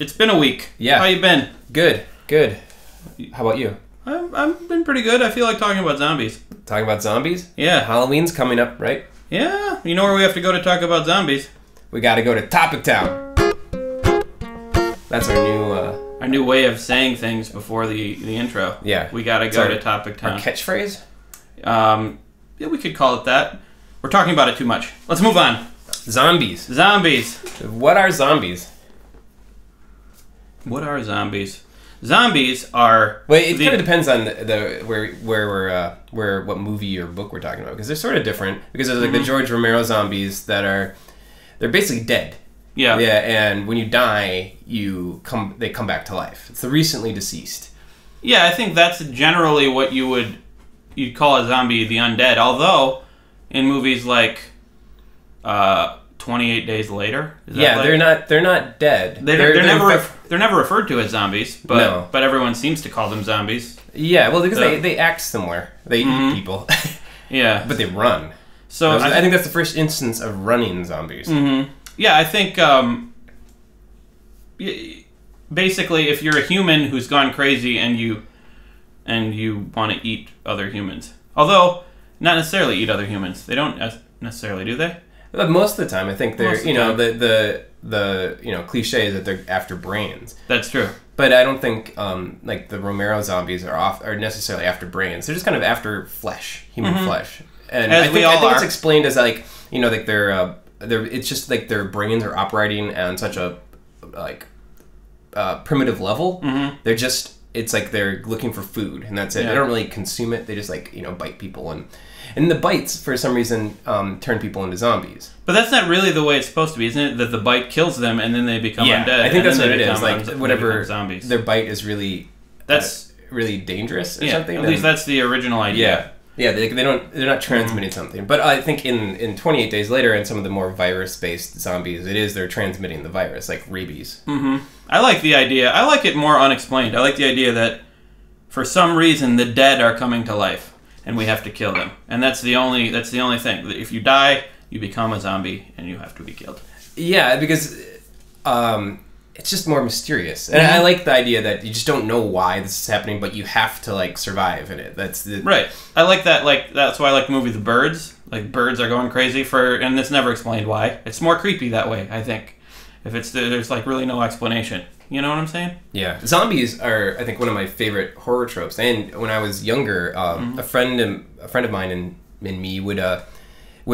It's been a week. Yeah. How you been? Good, good. How about you? I've been pretty good. I feel like talking about zombies. Talking about zombies? Yeah. Halloween's coming up, right? Yeah. You know where we have to go to talk about zombies? We gotta go to Topic Town. That's our new way of saying things before the intro. Yeah. We gotta go to Topic Town. Our catchphrase? Yeah, we could call it that. We're talking about it too much. Let's move on. Zombies. Zombies. What are zombies? What are zombies? Zombies are... Well, it kind of depends on what movie or book we're talking about, because they're sort of different. Because there's like the George Romero zombies they're basically dead. Yeah. Yeah, and when you die, they come back to life. It's the recently deceased. Yeah, I think that's generally what you'd call a zombie, the undead. Although, in movies like 28 Days Later, they're not dead. They're never referred to as zombies, but everyone seems to call them zombies. Yeah, well, because they act similar. They eat people. Yeah, but they run. So I think that's the first instance of running zombies. Mm-hmm. Yeah, I think basically, if you're a human who's gone crazy and you want to eat other humans, although not necessarily eat other humans, they don't necessarily, do they? But most of the time, I think they're the cliche is that they're after brains. That's true. But I don't think like the Romero zombies are necessarily after brains. They're just kind of after flesh, human flesh. And I think it's explained as like they're it's just like their brains are operating on such a primitive level. Mm-hmm. It's like they're looking for food, and that's it. Yeah. They don't really consume it. They just bite people, and the bites for some reason turn people into zombies. But that's not really the way it's supposed to be, isn't it? That the bite kills them, and then they become undead. I think that's what it is. Like whatever zombies. Their bite is really really dangerous or something. At least that's the original idea. Yeah, they're not transmitting something. But I think in 28 Days Later and some of the more virus-based zombies, they're transmitting the virus, like rabies. Mm-hmm. I like the idea. I like it more unexplained. I like the idea that for some reason the dead are coming to life and we have to kill them. And that's the only thing. If you die, you become a zombie and you have to be killed. Yeah, because it's just more mysterious. And I like the idea that you just don't know why this is happening, but you have to survive in it. Right. I like that. That's why I like the movie The Birds. Like, birds are going crazy and it's never explained why. It's more creepy that way, I think. If there's really no explanation. You know what I'm saying? Yeah. Zombies are, I think, one of my favorite horror tropes. And when I was younger, a friend of mine and me would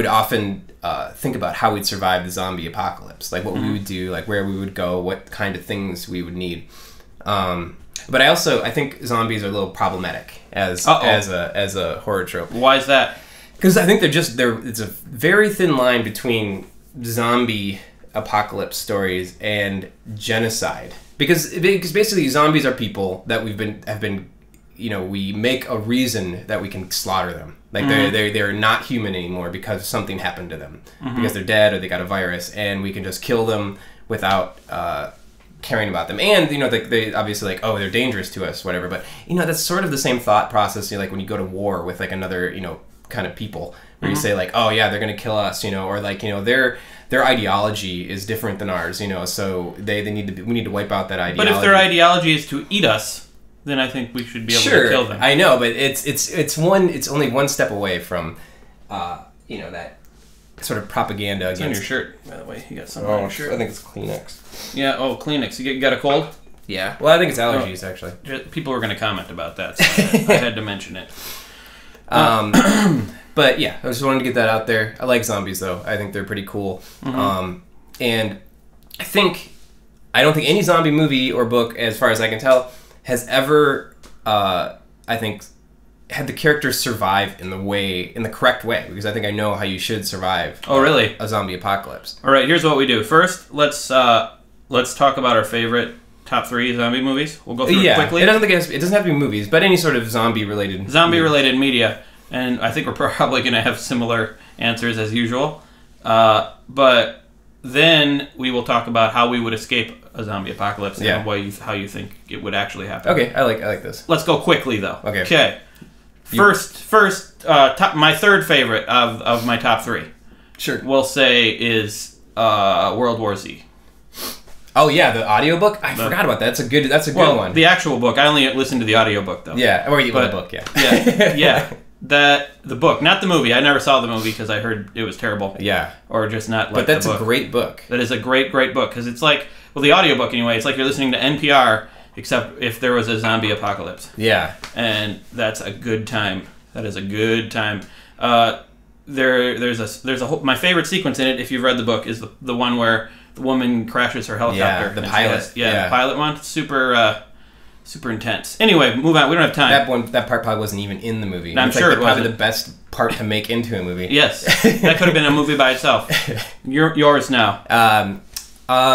often think about how we'd survive the zombie apocalypse, like what we would do, like where we would go, what kind of things we would need. But I think zombies are a little problematic as a horror trope. Why is that? Because I think it's a very thin line between zombie apocalypse stories and genocide. Because basically zombies are people that we make a reason that we can slaughter them. Like they're not human anymore because something happened to them. Because they're dead or they got a virus, and we can just kill them without caring about them. And they obviously they're dangerous to us, whatever. But that's sort of the same thought process. Like when you go to war with another kind of people, where you say oh yeah, they're gonna kill us, or their ideology is different than ours, so we need to wipe out that ideology. But if their ideology is to eat us, then I think we should be able to kill them. I know, but it's only one step away from that sort of propaganda against... It's on your shirt, by the way. You got something on your shirt. I think it's Kleenex. Yeah, Kleenex. You got a cold? Yeah. Well, I think it's allergies, actually. People were going to comment about that, so I had to mention it. But yeah, I just wanted to get that out there. I like zombies, though. I think they're pretty cool. And I don't think any zombie movie or book, as far as I can tell, has ever, had the characters survive in the correct way. Because I think I know how you should survive. Oh, really? A zombie apocalypse. All right, here's what we do. First, let's talk about our favorite top 3 zombie movies. We'll go through it quickly. It doesn't have to be movies, but any sort of zombie-related media. And I think we're probably going to have similar answers as usual. But then we will talk about how we would escape a zombie apocalypse and how you think it would actually happen. Okay, I like this. Let's go quickly, though. Okay. First, my third favorite of my top 3. Sure. We'll say is World War Z. Oh yeah, the audiobook? I forgot about that. That's a good one. The actual book. I only listened to the audiobook though. Yeah, or the book, yeah. Yeah. The book, not the movie. I never saw the movie because I heard it was terrible. Yeah. Or just not like But that's the book. a great book. That is a great book because it's like, well, the audiobook anyway, it's like you're listening to NPR except if there was a zombie apocalypse. Yeah. And that's a good time. That is a good time. There's a my favorite sequence in it, if you've read the book, is the one where the woman crashes her helicopter. Yeah, the pilot. The pilot one. Super intense. Anyway, move on. We don't have time. That part probably wasn't even in the movie. I'm sure it wasn't. Probably the best part to make into a movie. Yes, that could have been a movie by itself. Yours now.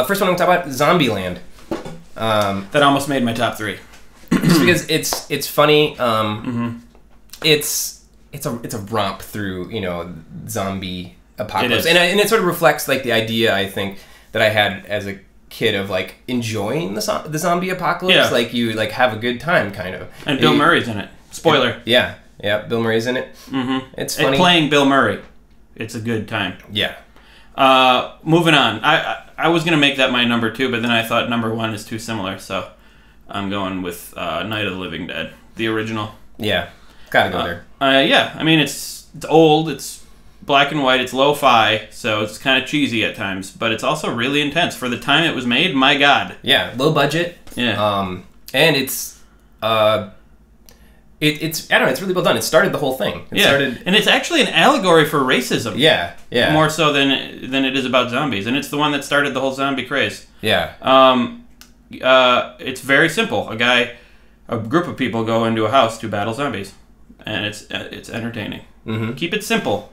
First one I'm going to talk about, Zombieland. That almost made my top 3. Just because it's funny. It's a romp through zombie apocalypse, and it sort of reflects like the idea I think that I had as a kid of like enjoying the zombie apocalypse. Yeah. Like you like have a good time kind of. And Bill Murray's in it. Spoiler. Yeah, Bill Murray's in it. Mm-hmm. It's funny. And playing Bill Murray, it's a good time. Yeah. Moving on. I was gonna make that my number 2, but then I thought number 1 is too similar, so I'm going with Night of the Living Dead, the original. Yeah, gotta go there. Yeah, I mean it's old, it's black and white, it's lo-fi, so it's kind of cheesy at times, but it's also really intense for the time it was made. My God. Yeah, low budget. Yeah. And it's I don't know, it's really well done. It started the whole thing. And it's actually an allegory for racism. Yeah. More so than it is about zombies, and it's the one that started the whole zombie craze. Yeah. It's very simple. A group of people go into a house to battle zombies, and it's entertaining. Mm-hmm. Keep it simple,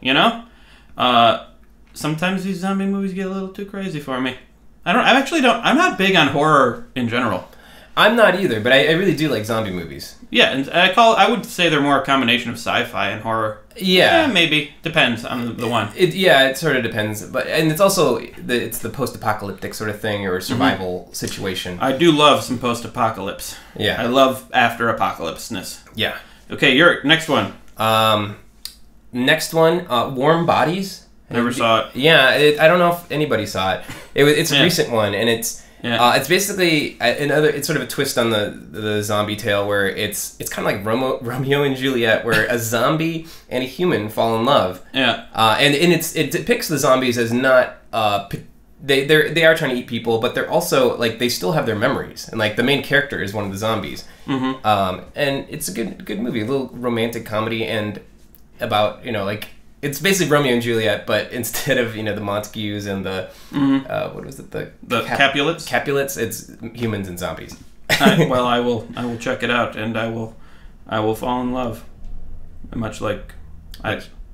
Sometimes these zombie movies get a little too crazy for me. I'm not big on horror in general. I'm not either, but I really do like zombie movies. Yeah, and I would say they're more a combination of sci-fi and horror. Yeah, maybe depends on the one. It sort of depends, and it's also it's the post-apocalyptic sort of thing or survival situation. I do love some post-apocalypse. Yeah, I love after-apocalypse-ness. Yeah. Okay, your next one. Next one, Warm Bodies. Never saw it. Yeah, I don't know if anybody saw it. It's a recent one, and it's basically it's sort of a twist on the zombie tale where it's kind of like Romeo and Juliet, where a zombie and a human fall in love. Yeah. And it depicts the zombies as not they are trying to eat people, but they're also like they still have their memories, and like the main character is one of the zombies. Mm-hmm. And it's a good movie, a little romantic comedy, and about like. It's basically Romeo and Juliet, but instead of the Montagues and the what was it, the Capulets? Capulets, it's humans and zombies. Well, I will check it out, and I will fall in love, much like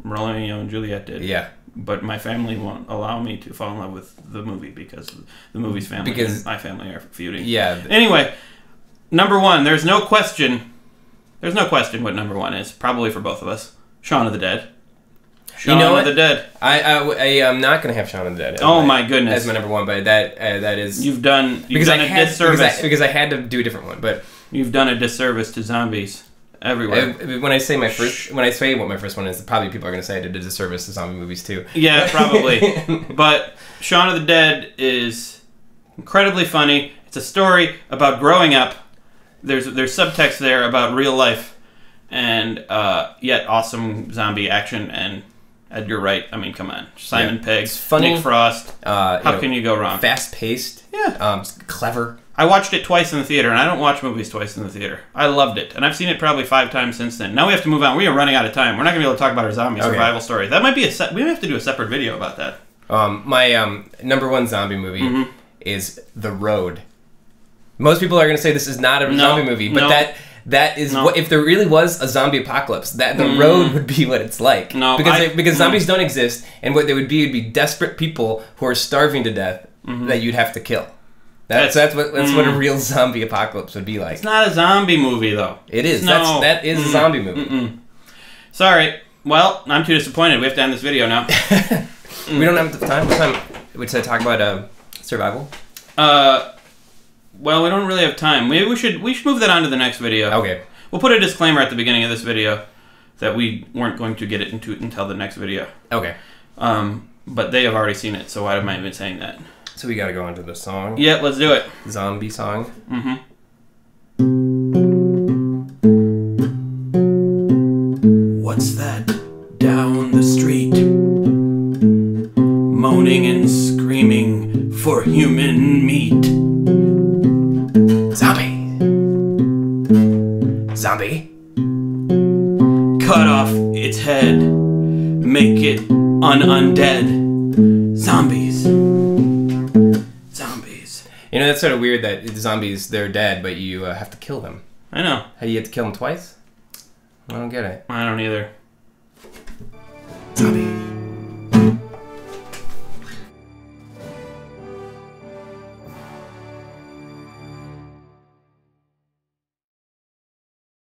Romeo and Juliet did. Yeah. But my family won't allow me to fall in love with the movie because the movie's family and my family are feuding. Yeah. Anyway, number 1. There's no question what number 1 is. Probably for both of us. Shaun of the Dead. Shaun of the Dead. I am not going to have Shaun of the Dead. My goodness. As my number 1, but that is you've done a disservice because I had to do a different one, but you've done a disservice to zombies everywhere. When I say what my first one is, probably people are going to say I did a disservice to zombie movies too. Yeah, probably. But Shaun of the Dead is incredibly funny. It's a story about growing up. There's subtext there about real life, and yet awesome zombie action and. Edgar Wright, I mean, come on. Simon Pegg, it's funny. Nick Frost. How can you go wrong? Fast-paced. Yeah. Clever. I watched it twice in the theater, and I don't watch movies twice in the theater. I loved it, and I've seen it probably 5 times since then. Now we have to move on. We are running out of time. We're not going to be able to talk about our zombie survival story. That might be we have to do a separate video about that. My number 1 zombie movie is The Road. Most people are going to say this is not a zombie movie, but that is what if there really was a zombie apocalypse. That the road would be what it's like. Because zombies don't exist, and what they would be desperate people who are starving to death that you'd have to kill. That's what a real zombie apocalypse would be like. It's not a zombie movie though. It is. That is a zombie movie. Sorry. Well, I'm too disappointed. We have to end this video now. We don't have the time. What time? Would I talk about survival? Well, we don't really have time. Maybe we should move that on to the next video. Okay. We'll put a disclaimer at the beginning of this video that we weren't going to get it into it until the next video. Okay. But they have already seen it, so why am I even saying that? So we gotta go on to the song. Yep, let's do it. Zombie song. Mm-hmm. What's that down the street? Moaning and screaming for human meat. Zombie. Zombie. Cut off its head. Make it undead. Zombies. Zombies. You know, that's sort of weird that zombies, they're dead, but you have to kill them. I know. How do you have to kill them twice? I don't get it. I don't either.